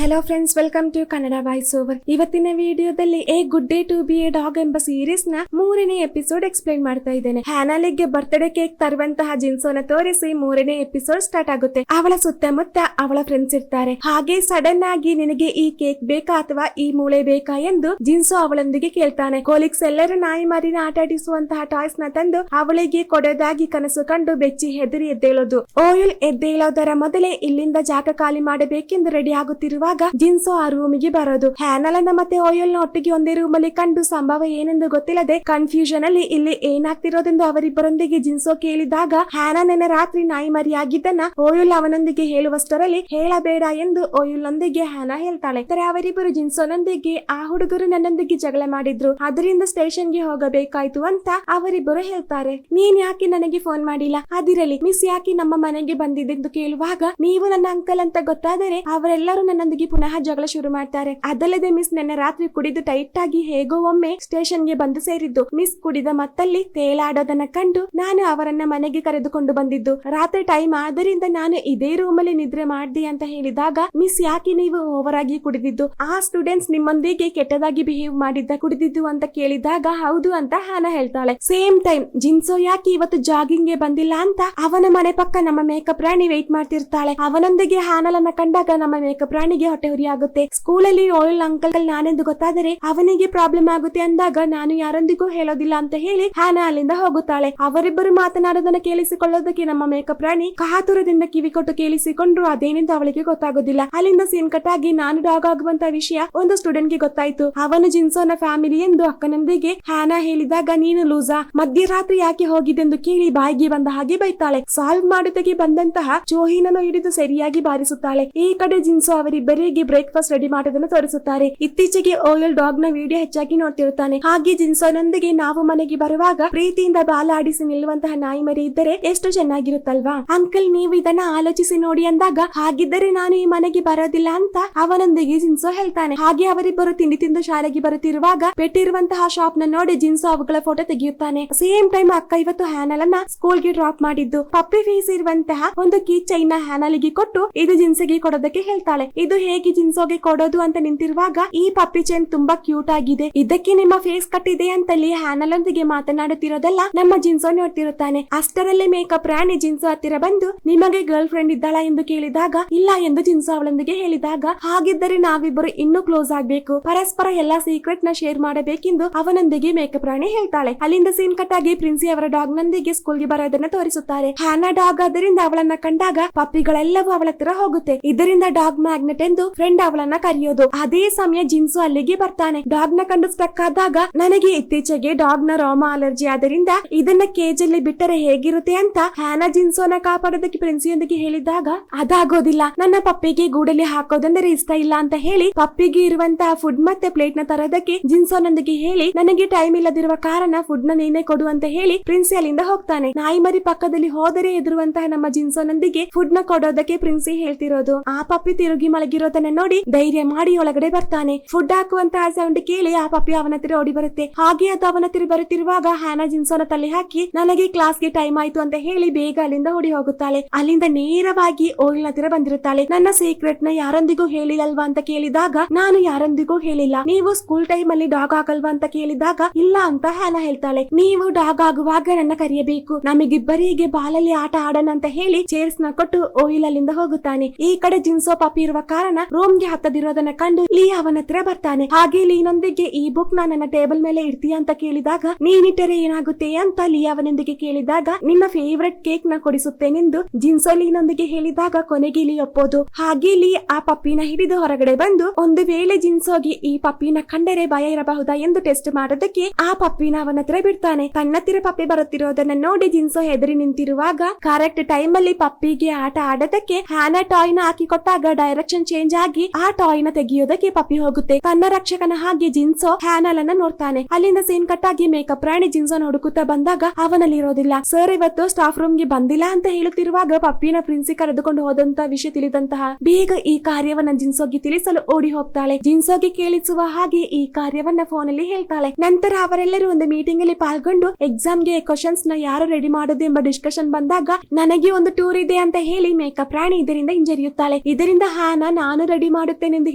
Hello friends, welcome to Kannada voice over. ಇವತ್ತಿನ ವಿಡಿಯೋದಲ್ಲಿ a good day to be a dog ಎಂಬ series ನ 3ನೇ ಎಪಿಸೋಡ್ ಎಕ್ಸ್ಪ್ಲೈನ್ ಮಾಡ್ತಾ ಇದ್ದೇನೆ. ಹ್ಯಾನಾಲಿಗೆ ಬರ್ತ್ಡೇ ಕೇಕ್ ತರುವಂತಹ ಜಿನ್ಸೋನ ತೋರಿಸಿ 3ನೇ ಎಪಿಸೋಡ್ ಸ್ಟಾರ್ಟ್ ಆಗುತ್ತೆ. ಅವಳ ಸುತ್ತಮುತ್ತ ಅವಳ ಫ್ರೆಂಡ್ಸ್ ಇರ್ತಾರೆ. ಹಾಗೆ ಸಡನ್ ಆಗಿ ನಿನಗೆ ಈ ಕೇಕ್ ಬೇಕಾ ಅಥವಾ ಈ ಮೂಳೆ ಬೇಕಾ ಎಂದು ಜಿನ್ಸೋ ಅವಳೊಂದಿಗೆ ಕೇಳ್ತಾನೆ. ಕೋಲಿಕ್ಸ್ ಎಲ್ಲರೂ ನಾಯಿ ಮರಿನ ಆಟ ಆಡಿಸುವಂತಹ ಟಾಯ್ಸ್ ನ ತಂದು ಅವಳಿಗೆ ಕೊಡೋದಾಗಿ ಕನಸು ಕಂಡು ಬೆಚ್ಚಿ ಹೆದರಿ ಎದ್ದೇಳೋದು. ಓಯುಲ್ ಎದ್ದೇಳೋದರ ಮೊದಲೇ ಇಲ್ಲಿಂದ ಜಾಗ ಖಾಲಿ ಮಾಡಬೇಕೆಂದು ರೆಡಿ ಆಗುತ್ತಿರುವಾಗ ಜಿನ್ಸೋ ಆ ರೂಮಿಗೆ ಬರೋದು. ಹ್ಯಾನಲನ್ನ ಮತ್ತೆ ಓಯಲ್ ನ ಒಟ್ಟಿಗೆ ಒಂದೇ ರೂಮ್ ಅಲ್ಲಿ ಕಂಡು ಸಂಭವ ಏನೆಂದು ಗೊತ್ತಿಲ್ಲದೆ ಕನ್ಫ್ಯೂಷನ್ ಅಲ್ಲಿ ಇಲ್ಲಿ ಏನಾಗ್ತಿರೋದೆಂದು ಅವರಿಬ್ಬರೊಂದಿಗೆ ಜಿನ್ಸೋ ಕೇಳಿದಾಗ ಹ್ಯಾನಾ ನೆನ್ನೆ ರಾತ್ರಿ ನಾಯಿ ಮರಿಯಾಗಿದ್ದನ್ನ ಓಯುಲ್ ಅವನೊಂದಿಗೆ ಹೇಳುವಷ್ಟರಲ್ಲಿ ಹೇಳಬೇಡ ಎಂದು ಓಯುಲ್ ನೊಂದಿಗೆ ಹ್ಯಾನಾ ಹೇಳ್ತಾಳೆ. ಅವರಿಬ್ಬರು ಜಿನ್ಸೋನೊಂದಿಗೆ ಆ ಹುಡುಗರು ನನ್ನೊಂದಿಗೆ ಜಗಳ ಮಾಡಿದ್ರು, ಅದರಿಂದ ಸ್ಟೇಷನ್ ಗೆ ಹೋಗಬೇಕಾಯ್ತು ಅಂತ ಅವರಿಬ್ಬರು ಹೇಳ್ತಾರೆ. ನೀನ್ ಯಾಕೆ ನನಗೆ ಫೋನ್ ಮಾಡಿಲ್ಲ? ಅದಿರಲಿ, ಮಿಸ್ ಯಾಕೆ ನಮ್ಮ ಮನೆಗೆ ಬಂದಿದ್ದೆಂದು ಕೇಳುವಾಗ ನೀವು ನನ್ನ ಅಂಕಲ್ ಅಂತ ಗೊತ್ತಾದರೆ ಅವರೆಲ್ಲರೂ ನನ್ನೊಂದಿಗೆ ಪುನಃ ಜಗಳ ಶುರು ಮಾಡ್ತಾರೆ. ಅದಲ್ಲದೆ ಮಿಸ್ ನೆನ್ನೆ ರಾತ್ರಿ ಕುಡಿದು ಟೈಟ್ ಆಗಿ ಹೇಗೋ ಒಮ್ಮೆ ಸ್ಟೇಷನ್ ಗೆ ಬಂದು ಸೇರಿದ್ದು. ಮಿಸ್ ಕುಡಿದ ಮತ್ತಲ್ಲಿ ತೇಲಾಡೋದನ್ನ ಕಂಡು ನಾನು ಅವರನ್ನ ಮನೆಗೆ ಕರೆದುಕೊಂಡು ಬಂದಿದ್ದು. ರಾತ್ರಿ ಟೈಮ್ ಆದ್ದರಿಂದ ನಾನು ಇದೇ ರೂಮ್ ಅಲ್ಲಿ ನಿದ್ರೆ ಮಾಡ್ದೆ ಅಂತ ಹೇಳಿದಾಗ ಮಿಸ್ ಯಾಕೆ ನೀವು ಓವರ್ ಆಗಿ ಕುಡಿದಿದ್ದು? ಆ ಸ್ಟೂಡೆಂಟ್ಸ್ ನಿಮ್ಮೊಂದಿಗೆ ಕೆಟ್ಟದಾಗಿ ಬಿಹೇವ್ ಮಾಡಿದ್ದ ಕುಡಿದಿದ್ದು ಅಂತ ಕೇಳಿದಾಗ ಹೌದು ಅಂತ ಹ್ಯಾನಾ ಹೇಳ್ತಾಳೆ. ಸೇಮ್ ಟೈಮ್ ಜಿನ್ಸೋ ಯಾಕೆ ಇವತ್ತು ಜಾಗಿಂಗ್ ಗೆ ಬಂದಿಲ್ಲ ಅಂತ ಅವನ ಮನೆ ಪಕ್ಕ ನಮ್ಮ ಮೇಕಪ್ ರಾಣಿ ವೇಟ್ ಮಾಡ್ತಿರ್ತಾಳೆ. ಅವನೊಂದಿಗೆ ಹ್ಯಾನಲನ್ನ ಕಂಡಾಗ ನಮ್ಮ ಮೇಕಪ್ ರಾಣಿಗೆ ಹೊಟ್ಟೆ ಉರಿ ಆಗುತ್ತೆ. ಸ್ಕೂಲಲ್ಲಿ ಓಯಲ್ ಅಂಕಲ್ ನಾನೆಂದು ಗೊತ್ತಾದರೆ ಅವನಿಗೆ ಪ್ರಾಬ್ಲಮ್ ಆಗುತ್ತೆ ಅಂದಾಗ ನಾನು ಯಾರೊಂದಿಗೂ ಹೇಳೋದಿಲ್ಲ ಅಂತ ಹೇಳಿ ಹ್ಯಾನಾ ಅಲ್ಲಿಂದ ಹೋಗುತ್ತಾಳೆ. ಅವರಿಬ್ಬರು ಮಾತನಾಡೋದನ್ನ ಕೇಳಿಸಿಕೊಳ್ಳೋದಕ್ಕೆ ನಮ್ಮ ಮೇಕಪ್ ರಾಣಿ ಕಾತುರದಿಂದ ಕಿವಿ ಕೊಟ್ಟು ಕೇಳಿಸಿಕೊಂಡ್ರು ಅದೇನೆಂದು ಅವಳಿಗೆ ಗೊತ್ತಾಗೋದಿಲ್ಲ. ಅಲ್ಲಿಂದ ಸೀನ್ ಕಟ್ ಆಗಿ ನಾನು ಡಾಗ್ ಆಗುವಂತ ವಿಷಯ ಒಂದು ಸ್ಟೂಡೆಂಟ್ ಗೆ ಗೊತ್ತಾಯ್ತು. ಅವನು ಜಿನ್ಸೋನ ಫ್ಯಾಮಿಲಿ ಎಂದು ಅಕ್ಕನೊಂದಿಗೆ ಹ್ಯಾನಾ ಹೇಳಿದಾಗ ನೀನು ಲೂಸಾ, ಮಧ್ಯರಾತ್ರಿ ಯಾಕೆ ಹೋಗಿದೆಂದು ಕೇಳಿ ಬಾಯಿಗೆ ಬಂದ ಹಾಗೆ ಬೈತಾಳೆ. ಸಾಲ್ವ್ ಮಾಡುತ್ತಗೆ ಬಂದಂತಹ ಚೋಹಿನನ್ನು ಹಿಡಿದು ಸರಿಯಾಗಿ ಬಾರಿಸುತ್ತಾಳೆ. ಈ ಕಡೆ ಜಿನ್ಸೋ ಅವರಿಬ್ಬರಿಗೆ ಬ್ರೇಕ್ಫಾಸ್ಟ್ ರೆಡಿ ಮಾಡೋದನ್ನು ತೋರಿಸುತ್ತಾರೆ. ಇತ್ತೀಚೆಗೆ ಓಯಲ್ ಡಾಗ್ ನ ವಿಡಿಯೋ ಹೆಚ್ಚಾಗಿ ನೋಡ್ತಿರುತ್ತಾನೆ. ಹಾಗೆ ಜಿನ್ಸೋನೊಂದಿಗೆ ನಾವು ಮನೆಗೆ ಬರುವಾಗ ಪ್ರೀತಿಯಿಂದ ಬಾಲ ಆಡಿಸಿ ನಿಲ್ಲುವಂತಹ ನಾಯಿ ಮರಿ ಇದ್ದರೆ ಎಷ್ಟು ಚೆನ್ನಾಗಿರುತ್ತಲ್ವಾ ಅಂಕಲ್, ನೀವು ಇದನ್ನ ಆಲೋಚಿಸಿ ನೋಡಿ ಅಂದಾಗ ಹಾಗಿದ್ದರೆ ನಾನು ಈ ಮನೆಗೆ ಬರೋದಿಲ್ಲ ಅಂತ ಅವನೊಂದಿಗೆ ಜಿನ್ಸೋ ಹೇಳ್ತಾನೆ. ಹಾಗೆ ಅವರಿಬ್ಬರು ತಿಂಡಿ ತಿಂದು ಶಾಲೆಗೆ ಬರುತ್ತಿರುವಾಗ ಪೆಟ್ಟಿರುವಂತಹ ಶಾಪ್ ನ ನೋಡಿ ಜಿನ್ಸೋ ಅವುಗಳ ಫೋಟೋ ತೆಗೆಯುತ್ತಾನೆ. ಸೇಮ್ ಟೈಮ್ ಅಕ್ಕ ಇವತ್ತು ಹ್ಯಾನಲನ್ನ ಸ್ಕೂಲ್ ಗೆ ಡ್ರಾಪ್ ಮಾಡಿದ್ದು. ಪಪ್ಪಿ ಫೇಸ್ ಇರುವಂತಹ ಒಂದು ಕೀ ಚೈನ್ ನ ಹ್ಯಾನಲಿಗೆ ಕೊಟ್ಟು ಇದು ಜಿನ್ಸೋಗೆ ಕೊಡೋದಕ್ಕೆ ಹೇಳ್ತಾಳೆ. ಇದು ಹೇಗೆ ಜಿನ್ಸೋಗೆ ಕೊಡೋದು ಅಂತ ನಿಂತಿರುವಾಗ ಈ ಪಪ್ಪಿ ಚೈನ್ ತುಂಬಾ ಕ್ಯೂಟ್ ಆಗಿದೆ, ಇದಕ್ಕೆ ನಿಮ್ಮ ಫೇಸ್ ಕಟ್ ಇದೆ ಅಂತಲ್ಲಿ ಹ್ಯಾನಲೊಂದಿಗೆ ಮಾತನಾಡುತ್ತಿರೋದಲ್ಲ ನಮ್ಮ ಜಿನ್ಸೋ ನೋಡ್ತಿರುತ್ತಾನೆ. ಅಷ್ಟರಲ್ಲೇ ಮೇಕಪ್ ರಾಣಿ ಜಿನ್ಸೋ ಹತ್ತಿರ ಬಂದು ನಿಮಗೆ ಗರ್ಲ್ ಫ್ರೆಂಡ್ ಇದ್ದಾಳ ಎಂದು ಕೇಳಿದಾಗ ಇಲ್ಲ ಎಂದು ಜಿನ್ಸೋ ಅವಳೊಂದಿಗೆ ಹೇಳಿದಾಗ ಹಾಗಿದ್ದರೆ ನಾವಿಬ್ಬರು ಇನ್ನೂ ಕ್ಲೋಸ್ ಆಗ್ಬೇಕು, ಪರಸ್ಪರ ಎಲ್ಲಾ ಸೀಕ್ರೆಟ್ ನ ಶೇರ್ ಮಾಡಬೇಕೆಂದು ಅವನೊಂದಿಗೆ ಮೇಕಪ್ ರಾಣಿ ಹೇಳ್ತಾಳೆ. ಅಲ್ಲಿಂದ ಸೀನ್ ಕಟ್ ಆಗಿ ಪ್ರಿನ್ಸಿ ಅವರ ಡಾಗ್ ನೊಂದಿಗೆ ಸ್ಕೂಲ್ ಗೆ ಬರೋದನ್ನ ತೋರಿಸುತ್ತಾರೆ. ಹ್ಯಾನಾ ಡಾಗ್ ಆದ್ದರಿಂದ ಅವಳನ್ನ ಕಂಡಾಗ ಪಪ್ಪಿಗಳೆಲ್ಲವೂ ಅವಳ ಹತ್ರ ಹೋಗುತ್ತೆ. ಇದರಿಂದ ಡಾಗ್ ಮ್ಯಾಗ್ನೆಟ್ ಎಂದು ಫ್ರೆಂಡ್ ಅವಳನ್ನ ಕರೆಯೋದು. ಅದೇ ಸಮಯ ಜಿನ್ಸೋ ಅಲ್ಲಿಗೆ ಬರ್ತಾನೆ. ಡಾಗ್ ನ ಕಂಡು ಸ್ಟಕ್ ಆದಾಗ ನನಗೆ ಇತ್ತೀಚೆಗೆ ಡಾಗ್ ನ ರೋಮ ಅಲರ್ಜಿ ಆದ್ದರಿಂದ ಇದನ್ನ ಕೇಜ್ ಅಲ್ಲಿ ಬಿಟ್ಟರೆ ಹೇಗಿರುತ್ತೆ ಅಂತ ಹ್ಯಾನಾ ಜಿನ್ಸೋನ ಕಾಪಾಡೋದಕ್ಕೆ ಪ್ರಿನ್ಸಿಯೊಂದಿಗೆ ಹೇಳಿದಾಗ ಅದಾಗೋದಿಲ್ಲ, ನನ್ನ ಪಪ್ಪಿಗೆ ಗೂಡಲ್ಲಿ ಹಾಕೋದಂದ್ರೆ ಇಷ್ಟ ಇಲ್ಲ ಅಂತ ಹೇಳಿ ಪಪ್ಪಿಗೆ ಇರುವಂತಹ ಫುಡ್ ಮತ್ತೆ ಪ್ಲೇಟ್ ನ ತರೋದಕ್ಕೆ ಜಿನ್ಸೋನೊಂದಿಗೆ ಹೇಳಿ ನನಗೆ ಟೈಮ್ ಇಲ್ಲದಿರುವ ಕಾರಣ ಫುಡ್ ನ ನೀನೇ ಕೊಡು ಅಂತ ಹೇಳಿ ಪ್ರಿನ್ಸಿ ಅಲ್ಲಿಂದ ಹೋಗ್ತಾನೆ. ನಾಯಿ ಮರಿ ಪಕ್ಕದಲ್ಲಿ ಹೋದರೆ ಎದುರುವಂತಹ ನಮ್ಮ ಜಿನ್ಸೋನೊಂದಿಗೆ ಫುಡ್ ನ ಕೊಡೋದಕ್ಕೆ ಪ್ರಿನ್ಸಿ ಹೇಳ್ತಿರೋದು. ಆ ಪಪ್ಪಿ ತಿರುಗಿ ಮಲಗಿರೋದನ್ನ ನೋಡಿ ಧೈರ್ಯ ಮಾಡಿ ಒಳಗಡೆ ಬರ್ತಾನೆ. ಫುಡ್ ಹಾಕುವಂತಹ ಸೌಂಡ್ ಕೇಳಿ ಆ ಪಪ್ಪಿ ಅವನ ಹತ್ತಿರ ಓಡಿ ಬರುತ್ತೆ. ಹಾಗೆ ಅದು ಅವನ ಹತ್ತಿರ ಬರುತ್ತಿರುವಾಗ ಹ್ಯಾನಾ ಜಿನ್ಸೋನ ತಲೆ ಹಾಕಿ ನನಗೆ ಕ್ಲಾಸ್ಗೆ ಟೈಮ್ ಆಯ್ತು ಅಂತ ಹೇಳಿ ಬೇಗ ಅಲ್ಲಿಂದ ಓಡಿ ಹೋಗುತ್ತಾಳೆ. ಅಲ್ಲಿಂದ ನೇರವಾಗಿ ಓಯಲ್ ಹತ್ತಿರ ಬಂದಿರುತ್ತಾಳೆ. ನನ್ನ ಸೀಕ್ರೆಟ್ ನ ಯಾರೊಂದಿಗೂ ಹೇಳಿಲ್ಲಲ್ವಾ ಅಂತ ಕೇಳಿದಾಗ ನಾನು ಯಾರೊಂದಿಗೂ ಹೇಳಿಲ್ಲ. ನೀವು ಸ್ಕೂಲ್ ಟೈಮ್ ಅಲ್ಲಿ ಡಾಗ್ ಆಗಲ್ವಾ ಅಂತ ಕೇಳಿದಾಗ ಇಲ್ಲ ಅಂತ ಹ್ಯಾನಾ ಹೇಳ್ತಾಳೆ. ನೀವು ಡಾಗ್ ಆಗುವಾಗ ನನ್ನ ಕರೆಯಬೇಕು, ನಮಗಿಬ್ಬರಿಗೆ ಬಾಲಲ್ಲಿ ಆಟ ಆಡೋಣ ಅಂತ ಹೇಳಿ ಚೇರ್ಸ್ ನ ಕೊಟ್ಟು ಓಯಲ್ ಅಲ್ಲಿಂದ ಹೋಗುತ್ತಾನೆ. ಈ ಕಡೆ ಜಿನ್ಸೋ ಪಪ್ಪಿ ಇರುವ ಕಾರಣ ರೂಮ್ ಗೆ ಹತ್ತದಿರೋದನ್ನ ಕಂಡು ಲೀ ಅವನ ಹತ್ರ ಬರ್ತಾನೆ. ಹಾಗೆ ಲೀನೊಂದಿಗೆ ಈ ಬುಕ್ ನನ್ನ ಟೇಬಲ್ ಮೇಲೆ ಇಡ್ತೀಯ ಅಂತ ಕೇಳಿದಾಗ ನೀನಿಟ್ಟರೆ ಏನಾಗುತ್ತೆ ಅಂತ ಲೀ ಅವನೊಂದಿಗೆ ಕೇಳಿದಾಗ ನಿನ್ನ ಫೇವ್ರೆಟ್ ಕೇಕ್ ನ ಕೊಡಿಸುತ್ತೇನೆಂದು ಜಿನ್ಸೋ ಲೀನೊಂದಿಗೆ ಹೇಳಿದಾಗ ಕೊನೆಗೆ ಲೀ ಒಪ್ಪೋದು. ಹಾಗೆ ಲೀ ಆ ಪಪ್ಪಿನ ಹಿಡಿದು ಹೊರಗಡೆ ಬಂದು ಒಂದು ವೇಳೆ ಜಿನ್ಸೋಗೆ ಈ ಪಪ್ಪಿನ ಕಂಡರೆ ಭಯ ಇರಬಹುದಾ ಎಂದು ಟೆಸ್ಟ್ ಮಾಡೋದಕ್ಕೆ ಆ ಪಪ್ಪಿನ ಅವನ ಹತ್ರ ಬಿಡ್ತಾನೆ. ತನ್ನತ್ತಿರ ಪಪ್ಪಿ ಬರುತ್ತಿರೋದನ್ನ ನೋಡಿ ಜಿನ್ಸೋ ಹೆದರಿ ನಿಂತಿರುವಾಗ ಕರೆಕ್ಟ್ ಟೈಮ್ ಅಲ್ಲಿ ಪಪ್ಪಿಗೆ ಆಟ ಆಡೋದಕ್ಕೆ ಹ್ಯಾನಾ ಟಾಯ್ ನ ಹಾಕಿ ಕೊಟ್ಟಾಗ ಡೈರೆಕ್ಷನ್ ಚೇಂಜ್ ಆಗಿ ಆ ಟಾಯ್ ನ ತೆಗೆಯೋದಕ್ಕೆ ಪಪ್ಪಿ ಹೋಗುತ್ತೆ. ತನ್ನ ರಕ್ಷಕನ ಹಾಗೆ ಜಿನ್ಸೋ ಹ್ಯಾನಲನ್ನ ನೋಡ್ತಾನೆ. ಅಲ್ಲಿಂದ ಸೀನ್ ಕಟ್ ಆಗಿ ಮೇಕಪ್ ರಾಣಿ ಜಿನ್ಸೋನ ಹುಡುಕುತ್ತಾ ಬಂದಾಗ ಅವನಲ್ಲಿ ಇರೋದಿಲ್ಲ. ಸರ್ ಇವತ್ತು ಸ್ಟಾಫ್ ರೂಮ್ ಗೆ ಬಂದಿಲ್ಲ ಅಂತ ಹೇಳುತ್ತಿರುವಾಗ ಪಪ್ಪಿನ ಪ್ರಿನ್ಸಿ ಕರೆದುಕೊಂಡು ಹೋದಂತ ವಿಷಯ ತಿಳಿದಂತಹ ಬೇಗ ಈ ಕಾರ್ಯವನ್ನ ಜಿನ್ಸೋಗೆ ತಿಳಿಸಲು ಓಡಿ ಹೋಗ್ತಾಳೆ. ಜಿನ್ಸೋಗೆ ಕೇಳಿಸುವ ಹಾಗೆ ಈ ಕಾರ್ಯವನ್ನ ಫೋನ್ ಅಲ್ಲಿ ಹೇಳ್ತಾಳೆ. ನಂತರ ಅವರೆಲ್ಲರೂ ಒಂದು ಮೀಟಿಂಗ್ ಅಲ್ಲಿ ಪಾಲ್ಗೊಂಡು ಎಕ್ಸಾಮ್ ಗೆ ಕ್ವಶನ್ಸ್ ನ ಯಾರು ರೆಡಿ ಮಾಡೋದು ಎಂಬ ಡಿಸ್ಕಷನ್ ಬಂದಾಗ ನನಗೆ ಒಂದು ಟೂರ್ ಇದೆ ಅಂತ ಹೇಳಿ ಮೇಕಪ್ ರಾಣಿ ಇದರಿಂದ ಹಿಂಜರಿಯುತ್ತಾಳೆ. ಇದರಿಂದ ಹಾನಾ ನಾನು ರೆಡಿ ಮಾಡುತ್ತೇನೆಂದು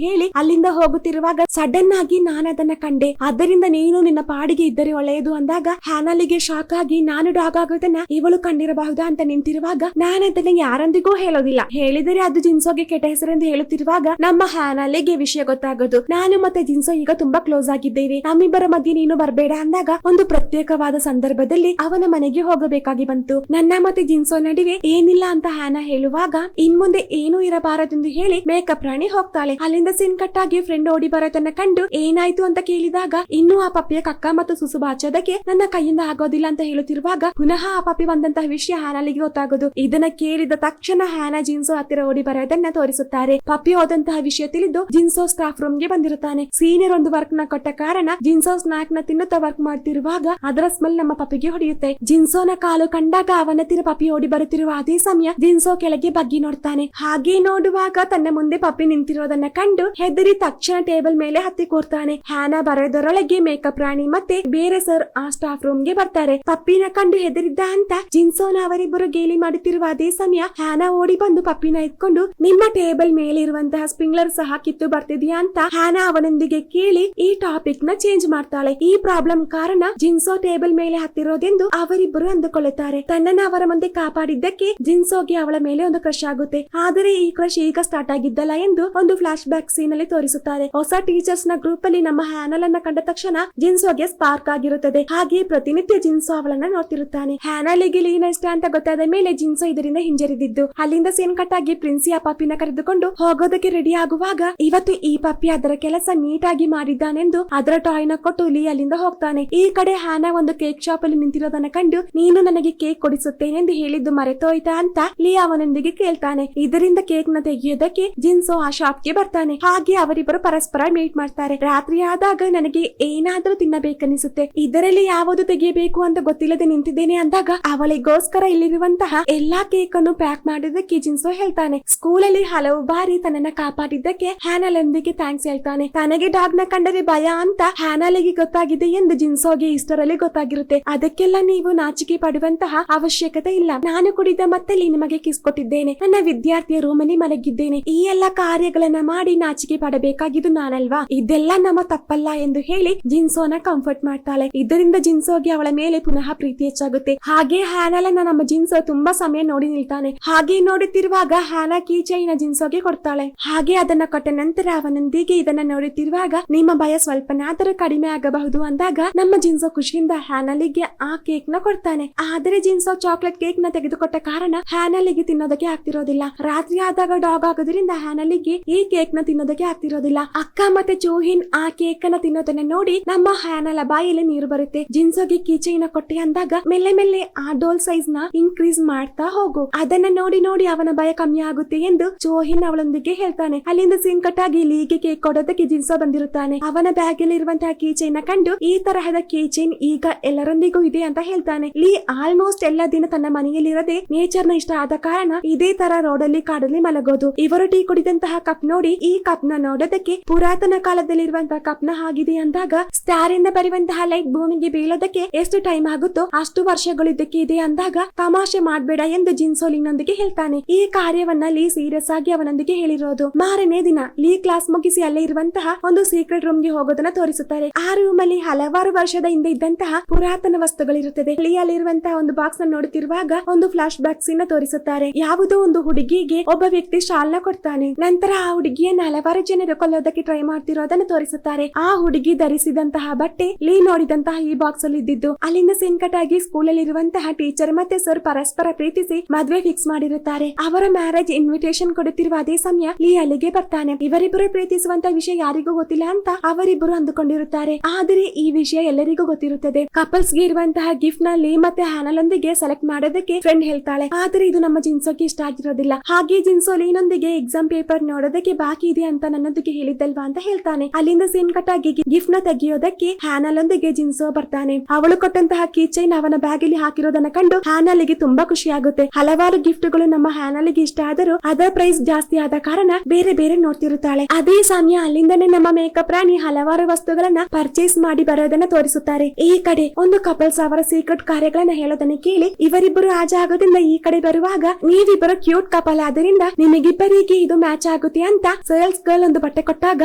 ಹೇಳಿ ಅಲ್ಲಿಂದ ಹೋಗುತ್ತಿರುವಾಗ ಸಡನ್ ಆಗಿ ನಾನು ಅದನ್ನ ಕಂಡೆ, ಆದ್ದರಿಂದ ನೀನು ನಿನ್ನ ಪಾಡಿಗೆ ಇದ್ದರೆ ಒಳ್ಳೆಯದು ಅಂದಾಗ ಹ್ಯಾನಲಿಗೆ ಶಾಕ್ ಆಗಿ ನಾನು ಡಾಗ್ ಆಗೋದನ್ನ ಇವಳು ಕಂಡಿರಬಹುದಾ ಅಂತ ನಿಂತಿರುವಾಗ ನಾನು ಅದನ್ನ ಯಾರೊಂದಿಗೂ ಹೇಳೋದಿಲ್ಲ, ಹೇಳಿದರೆ ಅದು ಜಿನ್ಸೋಗೆ ಕೆಟ್ಟ ಹೆಸರೆಂದು ಹೇಳುತ್ತಿರುವಾಗ ನಮ್ಮ ಹ್ಯಾನಲಿಗೆ ವಿಷಯ ಗೊತ್ತಾಗೋದು. ನಾನು ಮತ್ತೆ ಜಿನ್ಸೋ ಈಗ ತುಂಬಾ ಕ್ಲೋಸ್ ಆಗಿದ್ದೇವೆ, ನಮ್ಮಿಬ್ಬರ ಮಧ್ಯೆ ನೀನು ಬರಬೇಡ ಅಂದಾಗ ಒಂದು ಪ್ರತ್ಯೇಕವಾದ ಸಂದರ್ಭದಲ್ಲಿ ಅವನ ಮನೆಗೆ ಹೋಗಬೇಕಾಗಿ ಬಂತು. ನನ್ನ ಮತ್ತೆ ಜಿನ್ಸೋ ನಡುವೆ ಏನಿಲ್ಲ ಅಂತ ಹ್ಯಾನಾ ಹೇಳುವಾಗ ಇನ್ಮುಂದೆ ಏನೂ ಇರಬಾರದೆಂದು ಹೇಳಿ ಮೇಕಪ್ ರಾಣಿ ಹೋಗ್ತಾಳೆ. ಅಲ್ಲಿಂದ ಸಿನ್ ಕಟ್ ಆಗಿ ಫ್ರೆಂಡ್ ಓಡಿ ಬರೋದನ್ನ ಕಂಡು ಏನಾಯ್ತು ಅಂತ ಕೇಳಿದಾಗ ಇನ್ನೂ ಆ ಪಪ್ಪಿಯ ಕಕ್ಕ ಮತ್ತು ಸುಸು ಬಾಚೋದಕ್ಕೆ ನನ್ನ ಕೈಯಿಂದ ಆಗೋದಿಲ್ಲ ಅಂತ ಹೇಳುತ್ತಿರುವಾಗ ಪುನಃ ಆ ಪಪ್ಪಿ ಬಂದಂತಹ ವಿಷಯ ಹ್ಯಾನಲಿಗೆ ಗೊತ್ತಾಗೋದು. ಇದನ್ನ ಕೇಳಿದ ತಕ್ಷಣ ಹ್ಯಾನಾ ಜಿನ್ಸೋ ಹತ್ತಿರ ಓಡಿ ಬರೋದನ್ನ ತೋರಿಸುತ್ತಾರೆ. ಪಪ್ಪಿ ಹೋದಂತಹ ವಿಷಯ ತಿಳಿದು ಜಿನ್ಸೋ ಸ್ಟಾಫ್ ರೂಮ್ ಗೆ ಬಂದಿರುತ್ತಾನೆ. ಸೀನಿಯರ್ ಒಂದು ವರ್ಕ್ ನ ಕೊಟ್ಟ ಕಾರಣ ಜಿನ್ಸೋ ಸ್ನಾಕ್ ನ ತಿನ್ನುತ್ತಾ ವರ್ಕ್ ಮಾಡ್ತಿರುವಾಗ ಅದರ ಸ್ಮೆಲ್ ನಮ್ಮ ಪಪ್ಪಿಗೆ ಹೊಡೆಯುತ್ತೆ. ಜಿನ್ಸೋನ ಕಾಲು ಕಂಡಾಗ ಅವನ ಹತ್ತಿರ ಪಪ್ಪಿ ಓಡಿ ಬರುತ್ತಿರುವ ಅದೇ ಸಮಯ ಜಿನ್ಸೋ ಕೆಳಗೆ ಬಗ್ಗಿ ನೋಡ್ತಾನೆ. ಹಾಗೆ ನೋಡುವಾಗ ತನ್ನ ಮುಂದೆ ಪಪ್ಪಿ ನಿಂತಿರೋದನ್ನ ಕಂಡು ಹೆದರಿ ತಕ್ಷಣ ಟೇಬಲ್ ಮೇಲೆ ಹತ್ತಿ ಕೂರ್ತಾನೆ. ಹ್ಯಾನಾ ಬರೋದರೊಳಗೆ ಮೇಕಪ್ ರಾಣಿ ಮತ್ತೆ ಬೇರೆ ಸರ್ ಆ ಸ್ಟಾಫ್ ರೂಮ್ ಗೆ ಬರ್ತಾರೆ. ಪಪ್ಪಿನ ಕಂಡು ಹೆದರಿದ್ದ ಅಂತ ಜಿನ್ಸೋನ ಅವರಿಬ್ಬರು ಗೇಲಿ ಮಾಡುತ್ತಿರುವ ಅದೇ ಸಮಯ ಹ್ಯಾನಾ ಓಡಿ ಬಂದು ಪಪ್ಪಿನ ಎತ್ಕೊಂಡು ನಿಮ್ಮ ಟೇಬಲ್ ಮೇಲೆ ಇರುವಂತಹ ಸ್ಪ್ರಿಂಗ್ಲರ್ ಸಹ ಕಿತ್ತು ಬರ್ತಿದ್ಯಾ ಅಂತ ಹ್ಯಾನಾ ಅವನೊಂದಿಗೆ ಕೇಳಿ ಈ ಟಾಪಿಕ್ ನ ಚೇಂಜ್ ಮಾಡ್ತಾಳೆ. ಈ ಪ್ರಾಬ್ಲಮ್ ಕಾರಣ ಜಿನ್ಸೋ ಟೇಬಲ್ ಮೇಲೆ ಹತ್ತಿರೋದೆಂದು ಅವರಿಬ್ಬರು ಅಂದುಕೊಳ್ಳುತ್ತಾರೆ. ತನ್ನನ್ನ ಅವರ ಮುಂದೆ ಕಾಪಾಡಿದ್ದಕ್ಕೆ ಜಿನ್ಸೋಗೆ ಅವಳ ಮೇಲೆ ಒಂದು ಕ್ರಶ್ ಆಗುತ್ತೆ. ಆದರೆ ಈ ಕ್ರಶ್ ಈಗ ಸ್ಟಾರ್ಟ್ ಆಗಿದ್ದಲ್ಲ ಎಂದು ಒಂದು ಫ್ಲಾಶ್ ಬ್ಯಾಕ್ ಸೀನ್ ಅಲ್ಲಿ ತೋರಿಸುತ್ತಾರೆ. ಹೊಸ ಟೀಚರ್ಸ್ ನ ಗ್ರೂಪ್ ಅಲ್ಲಿ ನಮ್ಮ ಹ್ಯಾನಲ್ ಅನ್ನ ಕಂಡ ತಕ್ಷಣ ಜಿನ್ಸೋಗೆ ಸ್ಪಾರ್ಕ್ ಆಗಿರುತ್ತದೆ. ಹಾಗೆ ಪ್ರತಿನಿತ್ಯ ಜಿನ್ಸೋ ಅವಳನ್ನ ನೋಡ್ತಿರುತ್ತಾನೆ. ಹ್ಯಾನಲಿಗೆ ಲೀನಾ ಇಷ್ಟ ಅಂತ ಗೊತ್ತಾದ ಮೇಲೆ ಜಿನ್ಸೋ ಇದರಿಂದ ಹಿಂಜರಿದಿದ್ದು. ಅಲ್ಲಿಂದ ಸೀನ್ ಕಟ್ ಆಗಿ ಪ್ರಿನ್ಸಿ ಆ ಪಪ್ಪಿನ ಕರೆದುಕೊಂಡು ಹೋಗೋದಕ್ಕೆ ರೆಡಿ ಆಗುವಾಗ ಇವತ್ತು ಈ ಪಪ್ಪಿ ಅದರ ಕೆಲಸ ನೀಟಾಗಿ ಮಾಡಿದ್ದಾನೆಂದು ಅದರ ಟಾಯ್ ನ ಕೊಟ್ಟು ಲೀ ಅಲ್ಲಿಂದ ಹೋಗ್ತಾನೆ. ಈ ಕಡೆ ಹ್ಯಾನಾ ಒಂದು ಕೇಕ್ ಶಾಪ್ ಅಲ್ಲಿ ನಿಂತಿರೋದನ್ನ ಕಂಡು ನೀನು ನನಗೆ ಕೇಕ್ ಕೊಡಿಸುತ್ತೇನೆ ಎಂದು ಹೇಳಿದ್ದು ಮರೆತೋಯ್ತಾ ಅಂತ ಲೀ ಅವನೊಂದಿಗೆ ಕೇಳ್ತಾನೆ. ಇದರಿಂದ ಕೇಕ್ ನ ತೆಗೆಯೋದಕ್ಕೆ ಜಿನ್ಸೋ ಆ ಶಾಪ್ ಗೆ ಬರ್ತಾನೆ. ಹಾಗೆ ಅವರಿಬ್ಬರು ಪರಸ್ಪರ ಮೀಟ್ ಮಾಡ್ತಾರೆ. ರಾತ್ರಿ ಆದಾಗ ನನಗೆ ಏನಾದ್ರೂ ತಿನ್ನಬೇಕನ್ನಿಸುತ್ತೆ, ಇದರಲ್ಲಿ ಯಾವುದು ತೆಗೆಯಬೇಕು ಅಂತ ಗೊತ್ತಿಲ್ಲದೆ ನಿಂತಿದ್ದೇನೆ ಅಂದಾಗ ಅವಳಿಗೋಸ್ಕರ ಇಲ್ಲಿರುವಂತಹ ಎಲ್ಲಾ ಕೇಕ್ ಅನ್ನು ಪ್ಯಾಕ್ ಮಾಡೋದಕ್ಕೆ ಜಿನ್ಸೋ ಹೇಳ್ತಾನೆ. ಸ್ಕೂಲ್ ಅಲ್ಲಿ ಹಲವು ಬಾರಿ ತನ್ನನ್ನ ಕಾಪಾಡಿದ್ದಕ್ಕೆ ಹ್ಯಾನಲೊಂದಿಗೆ ಥ್ಯಾಂಕ್ಸ್ ಹೇಳ್ತಾನೆ. ತನಗೆ ಡಾಗ್ ನ ಕಂಡರೆ ಭಯ ಅಂತ ಹ್ಯಾನಲಿಗೆ ಗೊತ್ತಾಗಿದೆ ಎಂದು ಜಿನ್ಸೋಗೆ ಇಷ್ಟರಲ್ಲಿ ಗೊತ್ತಾಗಿರುತ್ತೆ. ಅದಕ್ಕೆಲ್ಲ ನೀವು ನಾಚಿಕೆ ಪಡುವಂತಹ ಅವಶ್ಯಕತೆ ಇಲ್ಲ. ನಾನು ಕುಡಿದ ಮತ್ತಲ್ಲಿ ನಿಮಗೆ ಕಿಸ್ ಕೊಟ್ಟಿದ್ದೇನೆ, ನನ್ನ ವಿದ್ಯಾರ್ಥಿಯ ರೂಮ್ ಅಲ್ಲಿ ಮಲಗಿದ್ದೇನೆ, ಈ ಎಲ್ಲಾ ಕಾರ್ಯಗಳನ್ನ ಮಾಡಿ ನಾಚಿಕೆ ಪಡಬೇಕಾಗಿದ್ದು ನಾನಲ್ವಾ, ಇದೆಲ್ಲ ನಮ್ಮ ತಪ್ಪಲ್ಲ ಎಂದು ಹೇಳಿ ಜಿನ್ಸೋನ ಕಂಫರ್ಟ್ ಮಾಡ್ತಾಳೆ. ಇದರಿಂದ ಜಿನ್ಸೋಗೆ ಅವಳ ಮೇಲೆ ಪುನಃ ಪ್ರೀತಿ ಹೆಚ್ಚಾಗುತ್ತೆ. ಹಾಗೆ ಹ್ಯಾನಲನ್ನ ನಮ್ಮ ಜಿನ್ಸೋ ತುಂಬಾ ಸಮಯ ನೋಡಿ ನಿಲ್ತಾನೆ. ಹಾಗೆ ನೋಡುತ್ತಿರುವಾಗ ಹ್ಯಾನಾ ಕೀ ಚೈನ್ ಜಿನ್ಸೋಗೆ ಕೊಡ್ತಾಳೆ. ಹಾಗೆ ಅದನ್ನ ಕೊಟ್ಟ ನಂತರ ಅವನೊಂದಿಗೆ ಇದನ್ನ ನೋಡುತ್ತಿರುವಾಗ ನಿಮ್ಮ ಭಯ ಸ್ವಲ್ಪನಾದರೂ ಕಡಿಮೆ ಆಗಬಹುದು ಅಂದಾಗ ನಮ್ಮ ಜಿನ್ಸೋ ಖುಷಿಯಿಂದ ಹ್ಯಾನಲಿಗೆ ಆ ಕೇಕ್ ನ ಕೊಡ್ತಾನೆ. ಆದರೆ ಜಿನ್ಸೋ ಚಾಕ್ಲೇಟ್ ಕೇಕ್ ನ ತೆಗೆದುಕೊಟ್ಟ ಕಾರಣ ಹ್ಯಾನಲಿಗೆ ತಿನ್ನೋದಕ್ಕೆ ಆಗ್ತಿರೋದಿಲ್ಲ. ರಾತ್ರಿ ಆದಾಗ ಡಾಗ್ ಆಗೋದ್ರಿಂದ ಹ್ಯಾನಲಿಗೆ ಈ ಕೇಕ್ ನ ತಿನ್ನೋದಕ್ಕೆ ಆಗ್ತಿರೋದಿಲ್ಲ. ಅಕ್ಕ ಮತ್ತೆ ಚೋಹಿನ್ ಆ ಕೇಕ್ ನ ತಿನ್ನೋದನ್ನ ನೋಡಿ ನಮ್ಮ ಹ್ಯಾನಲ ಬಾಯಲ್ಲಿ ನೀರು ಬರುತ್ತೆ. ಜಿನ್ಸೋಗೆ ಕೀಚೈನ ಕೊಟ್ಟೆ ಅಂದಾಗ ಮೆಲ್ಲೆ ಮೆಲ್ಲೆ ಆ ಡೋಲ್ ಸೈಜ್ ನ ಇನ್ಕ್ರೀಸ್ ಮಾಡ್ತಾ ಹೋಗು, ಅದನ್ನ ನೋಡಿ ನೋಡಿ ಅವನ ಭಯ ಕಮ್ಮಿ ಆಗುತ್ತೆ ಎಂದು ಚೋಹಿನ್ ಅವಳೊಂದಿಗೆ ಹೇಳ್ತಾನೆ. ಅಲ್ಲಿಂದ ಸೀನ್ ಕಟ್ ಆಗಿ ಲೀಗೆ ಕೇಕ್ ಕೊಡೋದಕ್ಕೆ ಜಿನ್ಸೋ ಬಂದಿರುತ್ತಾನೆ. ಅವನ ಬ್ಯಾಗ್ ಅಲ್ಲಿ ಇರುವಂತಹ ಕೀಚೈನ್ ನ ಕಂಡು ಈ ತರಹದ ಕೀಚೈನ್ ಈಗ ಎಲ್ಲರೊಂದಿಗೂ ಇದೆ ಅಂತ ಹೇಳ್ತಾನೆ. ಲೀ ಆಲ್ಮೋಸ್ಟ್ ಎಲ್ಲ ದಿನ ತನ್ನ ಮನೆಯಲ್ಲಿರದೆ ನೇಚರ್ ನ ಇಷ್ಟ ಆದ ಕಾರಣ ಇದೇ ತರ ರೋಡಲ್ಲಿ ಕಾಡಲ್ಲಿ ಮಲಗೋದು. ಇವರು ಟೀ ಕುಡಿದಂತಹ ಕಪ್ ನೋಡಿ ಈ ಕಪ್ ನ ನೋಡೋದಕ್ಕೆ ಪುರಾತನ ಕಾಲದಲ್ಲಿರುವಂತಹ ಕಪ್ ನ ಆಗಿದೆ ಅಂದಾಗ ಸ್ಟಾರ್ ಇಂದ ಬರುವಂತಹ ಲೈಟ್ ಭೂಮಿಗೆ ಬೀಳೋದಕ್ಕೆ ಎಷ್ಟು ಟೈಮ್ ಆಗುತ್ತೋ ಅಷ್ಟು ವರ್ಷಗಳು ಇದಕ್ಕೆ ಇದೆ ಅಂದಾಗ ತಮಾಷೆ ಮಾಡ್ಬೇಡ ಎಂದು ಜಿನ್ಸೋ ಲೀನೊಂದಿಗೆ ಹೇಳ್ತಾನೆ. ಈ ಕಾರ್ಯವನ್ನ ಲೀ ಸೀರಿಯಸ್ ಆಗಿ ಅವನೊಂದಿಗೆ ಹೇಳಿರೋದು. ಮಾರನೇ ದಿನ ಲೀ ಕ್ಲಾಸ್ ಮುಗಿಸಿ ಅಲ್ಲೇ ಇರುವಂತಹ ಒಂದು ಸೀಕ್ರೆಟ್ ರೂಮ್ ಗೆ ಹೋಗೋದನ್ನ ತೋರಿಸುತ್ತಾರೆ. ಆ ರೂಮ್ ಅಲ್ಲಿ ಹಲವಾರು ವರ್ಷದ ಹಿಂದೆ ಇದ್ದಂತಹ ಪುರಾತನ ವಸ್ತುಗಳಿರುತ್ತದೆ. ಲೀ ಅಲ್ಲಿರುವಂತಹ ಒಂದು ಬಾಕ್ಸ್ ನ ನೋಡುತ್ತಿರುವಾಗ ಒಂದು ಫ್ಲಾಶ್ ಬ್ಯಾಕ್ ಸೀನ್ ತೋರಿಸುತ್ತಾರೆ. ಯಾವುದೋ ಒಂದು ಹುಡುಗಿಗೆ ಒಬ್ಬ ವ್ಯಕ್ತಿ ಶಾಲ್ ನ ಕೊಡ್ತಾನೆ. ನಂತರ ಆ ಹುಡುಗಿಯನ್ನ ಹಲವಾರು ಜನರು ಕೊಲ್ಲೋದಕ್ಕೆ ಟ್ರೈ ಮಾಡ್ತಿರೋದನ್ನ ತೋರಿಸುತ್ತಾರೆ. ಆ ಹುಡುಗಿ ಧರಿಸಿದಂತಹ ಬಟ್ಟೆ ಲೀ ನೋಡಿದಂತಹ ಈ ಬಾಕ್ಸ್ ಅಲ್ಲಿ ಇದ್ದಿದ್ದು. ಅಲ್ಲಿಂದ ಸೀನ್ ಕಟ್ ಆಗಿ ಸ್ಕೂಲ್ ಅಲ್ಲಿ ಇರುವಂತಹ ಟೀಚರ್ ಮತ್ತೆ ಸರ್ ಪರಸ್ಪರ ಪ್ರೀತಿಸಿ ಮದುವೆ ಫಿಕ್ಸ್ ಮಾಡಿರುತ್ತಾರೆ. ಅವರ ಮ್ಯಾರೇಜ್ ಇನ್ವಿಟೇಷನ್ ಕೊಡುತ್ತಿರುವ ಅದೇ ಸಮಯ ಲೀ ಅಲ್ಲಿಗೆ ಬರ್ತಾನೆ. ಇವರಿಬ್ಬರು ಪ್ರೀತಿಸುವಂತ ವಿಷಯ ಯಾರಿಗೂ ಗೊತ್ತಿಲ್ಲ ಅಂತ ಅವರಿಬ್ಬರು ಅಂದುಕೊಂಡಿರುತ್ತಾರೆ. ಆದರೆ ಈ ವಿಷಯ ಎಲ್ಲರಿಗೂ ಗೊತ್ತಿರುತ್ತದೆ. ಕಪಲ್ಸ್ ಗೆ ಇರುವಂತಹ ಗಿಫ್ಟ್ ನ ಲೀ ಮತ್ತೆ ಹ್ಯಾನಲೊಂದಿಗೆ ಸೆಲೆಕ್ಟ್ ಮಾಡೋದಕ್ಕೆ ಫ್ರೆಂಡ್ ಹೇಳ್ತಾಳೆ. ಆದ್ರೆ ಇದು ನಮ್ಮ ಜಿನ್ಸೋಗೆ ಇಷ್ಟ ಆಗಿರೋದಿಲ್ಲ. ಹಾಗೆ ಜಿನ್ಸೋ ಲೀನೊಂದಿಗೆ ಎಕ್ಸಾಮ್ ಪೇಪರ್ ನೋಡೋದಕ್ಕೆ ಬಾಕಿ ಇದೆ ಅಂತ ನನ್ನೊಂದಿಗೆ ಹೇಳಿದ್ದಲ್ವಾ ಅಂತ ಹೇಳ್ತಾನೆ. ಅಲ್ಲಿಂದ ಸೀನ್ ಕಟ್ ಆಗಿ ಗಿಫ್ಟ್ ನ ತೆಗೆಯೋದಕ್ಕೆ ಹ್ಯಾನಲೊಂದಿಗೆ ಜಿನ್ಸೋ ಬರ್ತಾನೆ. ಅವಳು ಕೊಟ್ಟಂತಹ ಕೀ ಚೈನ್ ಅವನ ಬ್ಯಾಗ್ ಅಲ್ಲಿ ಹಾಕಿರೋದನ್ನ ಕಂಡು ಹ್ಯಾನಲಿಗೆ ತುಂಬಾ ಖುಷಿ ಆಗುತ್ತೆ. ಹಲವಾರು ಗಿಫ್ಟ್ ಗಳು ನಮ್ಮ ಹ್ಯಾನಲಿಗೆ ಇಷ್ಟ ಆದರೂ ಅದರ ಪ್ರೈಸ್ ಜಾಸ್ತಿ ಆದ ಕಾರಣ ಬೇರೆ ಬೇರೆ ನೋಡ್ತಿರುತ್ತಾಳೆ. ಅದೇ ಸಮಯ ಅಲ್ಲಿಂದನೇ ನಮ್ಮ ಮೇಕಪ್ ರಾಣಿ ಹಲವಾರು ವಸ್ತುಗಳನ್ನ ಪರ್ಚೇಸ್ ಮಾಡಿ ಬರೋದನ್ನ ತೋರಿಸುತ್ತಾರೆ. ಈ ಕಡೆ ಒಂದು ಕಪಲ್ಸ್ ಅವರ ಸೀಕ್ರೆಟ್ ಕಾರ್ಯಗಳನ್ನ ಹೇಳೋದನ್ನ ಕೇಳಿ ಇವರಿಬ್ಬರು ಆ ಜಾಗದಿಂದ ಈ ಕಡೆ ಬರುವಾಗ ನೀವಿಬ್ಬರು ಕ್ಯೂಟ್ ಕಪಲ್ ಆದ್ದರಿಂದ ನಿಮಗಿಬ್ಬರಿಗೆ ಇದು ಮ್ಯಾಚ್ ಮ್ಯಾಚ್ ಆಗುತ್ತೆ ಅಂತ ಸೇಲ್ಸ್ ಗರ್ಲ್ ಒಂದು ಬಟ್ಟೆ ಕೊಟ್ಟಾಗ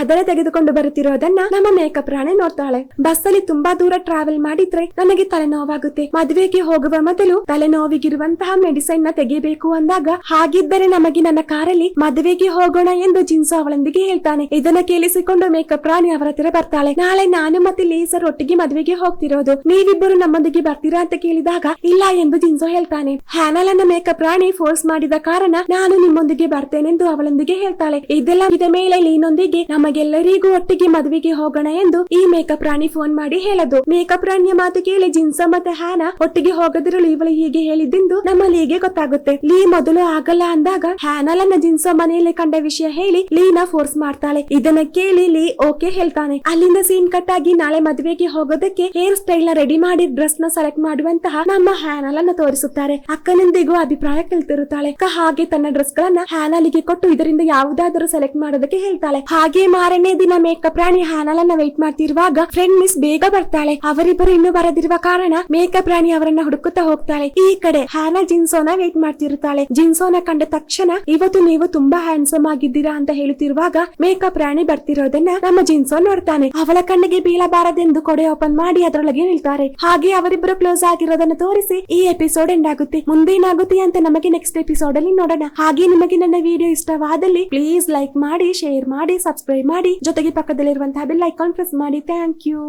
ಅದನ್ನ ತೆಗೆದುಕೊಂಡು ಬರುತ್ತಿರೋದನ್ನ ನಮ್ಮ ಮೇಕಪ್ ರಾಣಿ ನೋಡ್ತಾಳೆ. ಬಸ್ ಅಲ್ಲಿ ತುಂಬಾ ದೂರ ಟ್ರಾವೆಲ್ ಮಾಡಿದ್ರೆ ನನಗೆ ತಲೆನೋವಾಗುತ್ತೆ. ಮದುವೆಗೆ ಹೋಗುವ ಮೊದಲು ತಲೆನೋವಿಗಿರುವಂತಹ ಮೆಡಿಸೈನ್ ನ ತೆಗಿಬೇಕು ಅಂದಾಗ, ಹಾಗಿದ್ದರೆ ನಮಗೆ ನನ್ನ ಕಾರಲ್ಲಿ ಮದುವೆಗೆ ಹೋಗೋಣ ಎಂದು ಜಿನ್ಸು ಅವಳೊಂದಿಗೆ ಹೇಳ್ತಾನೆ. ಇದನ್ನ ಕೇಳಿಸಿಕೊಂಡು ಮೇಕಪ್ ರಾಣಿ ಅವರ ಹತ್ತಿರ ಬರ್ತಾಳೆ. ನಾಳೆ ನಾನು ಮತ್ತೆ ಲೇಸರ್ ಒಟ್ಟಿಗೆ ಮದುವೆಗೆ ಹೋಗ್ತಿರೋದು, ನೀವಿಬ್ಬರು ನಮ್ಮೊಂದಿಗೆ ಬರ್ತೀರಾ ಅಂತ ಕೇಳಿದಾಗ ಇಲ್ಲ ಎಂದು ಜಿನ್ಸು ಹೇಳ್ತಾನೆ. ಹ್ಯಾನಲನ್ನ ಮೇಕಪ್ ರಾಣಿ ಫೋರ್ಸ್ ಮಾಡಿದ ಕಾರಣ ನಾನು ನಿಮ್ಮೊಂದಿಗೆ ಬರ್ತೇನೆಂದು ಅವಳೊಂದಿಗೆ ಹೇಳ್ತಾಳೆ. ಇದೆಲ್ಲ ಇದ ಮೇಲೆ ಲೀನೊಂದಿಗೆ ನಮಗೆಲ್ಲರಿಗೂ ಒಟ್ಟಿಗೆ ಮದುವೆಗೆ ಹೋಗೋಣ ಎಂದು ಈ ಮೇಕಪ್ ರಾಣಿ ಫೋನ್ ಮಾಡಿ ಹೇಳದು. ಮೇಕಪ್ ರಾಣಿಯ ಮಾತು ಕೇಳಿ ಜಿನ್ಸ ಮತ್ತೆ ಹ್ಯಾನಾ ಒಟ್ಟಿಗೆ ಹೋಗದಿರಲು ಇವಳು ಹೀಗೆ ಹೇಳಿದ್ದೆಂದು ನಮ್ಮ ಲೀಗೆ ಗೊತ್ತಾಗುತ್ತೆ. ಲೀ ಮೊದಲು ಆಗಲ್ಲ ಅಂದಾಗ ಹ್ಯಾನಲನ್ನ ಜಿನ್ಸ ಮನೆಯಲ್ಲಿ ಕಂಡ ವಿಷಯ ಹೇಳಿ ಲೀನ ಫೋರ್ಸ್ ಮಾಡ್ತಾಳೆ. ಇದನ್ನ ಕೇಳಿ ಲೀ ಓಕೆ ಹೇಳ್ತಾನೆ. ಅಲ್ಲಿಂದ ಸೀನ್ ಕಟ್ ಆಗಿ ನಾಳೆ ಮದುವೆಗೆ ಹೋಗೋದಕ್ಕೆ ಹೇರ್ ಸ್ಟೈಲ್ ನ ರೆಡಿ ಮಾಡಿ ಡ್ರೆಸ್ ನ ಸೆಲೆಕ್ಟ್ ಮಾಡುವಂತಹ ನಮ್ಮ ಹ್ಯಾನಲನ್ನ ತೋರಿಸುತ್ತಾರೆ. ಅಕ್ಕನೊಂದಿಗೂ ಅಭಿಪ್ರಾಯ ಕೇಳ್ತಿರುತ್ತಾಳೆ. ಅಕ್ಕ ಹಾಗೆ ತನ್ನ ಡ್ರೆಸ್ ಗಳನ್ನ ಹ್ಯಾನಲಿಗೆ ಕೊಟ್ಟು ಇದರಿಂದ ಯಾವುದಾದರೂ ಸೆಲೆಕ್ಟ್ ಮಾಡೋದಕ್ಕೆ ಹೇಳ್ತಾಳೆ. ಹಾಗೆ ಮಾರನೇ ದಿನ ಮೇಕಪ್ ರಾಣಿ ಹ್ಯಾನಲನ್ನ ವೇಟ್ ಮಾಡ್ತಿರುವಾಗ ಫ್ರೆಂಡ್ ಮಿಸ್ ಬೇಗ ಬರ್ತಾಳೆ. ಅವರಿಬ್ಬರು ಇನ್ನೂ ಬರದಿರುವ ಕಾರಣ ಮೇಕಪ್ ರಾಣಿ ಅವರನ್ನ ಹುಡುಕುತ್ತಾ ಹೋಗ್ತಾಳೆ. ಈ ಕಡೆ ಹ್ಯಾನಾ ಜಿನ್ಸೋನ ವೇಟ್ ಮಾಡ್ತಿರುತ್ತಾಳೆ. ಜಿನ್ಸೋನ ಕಂಡ ತಕ್ಷಣ ಇವತ್ತು ನೀವು ತುಂಬಾ ಹ್ಯಾಂಡ್ಸಮ್ ಆಗಿದ್ದೀರಾ ಅಂತ ಹೇಳುತ್ತಿರುವಾಗ ಮೇಕಪ್ ರಾಣಿ ಬರ್ತಿರೋದನ್ನ ನಮ್ಮ ಜಿನ್ಸೋ ನೋಡ್ತಾನೆ. ಅವಳ ಕಣ್ಣಿಗೆ ಬೀಳಬಾರದೆಂದು ಕೊಡೆ ಓಪನ್ ಮಾಡಿ ಅದರೊಳಗೆ ನಿಲ್ತಾರೆ. ಹಾಗೆ ಅವರಿಬ್ಬರು ಕ್ಲೋಸ್ ಆಗಿರೋದನ್ನ ತೋರಿಸಿ ಈ ಎಪಿಸೋಡ್ ಎಂಡ್ ಆಗುತ್ತೆ. ಮುಂದೇನಾಗುತ್ತೆ ಅಂತ ನಮಗೆ ನೆಕ್ಸ್ಟ್ ಎಪಿಸೋಡ್ ಅಲ್ಲಿ ನೋಡೋಣ. ಹಾಗೆ ನಿಮಗೆ ನನ್ನ ವಿಡಿಯೋ ಇಷ್ಟವಾದಲ್ಲಿ ಪ್ಲೀಸ್ ಲೈಕ್ ಮಾಡಿ, ಶೇರ್ ಮಾಡಿ, ಸಬ್ಸ್ಕ್ರೈಬ್ ಮಾಡಿ, ಜೊತೆಗೆ ಪಕ್ಕದಲ್ಲಿರುವಂತಹ ಬೆಲ್ ಐಕಾನ್ ಪ್ರೆಸ್ ಮಾಡಿ. Thank you.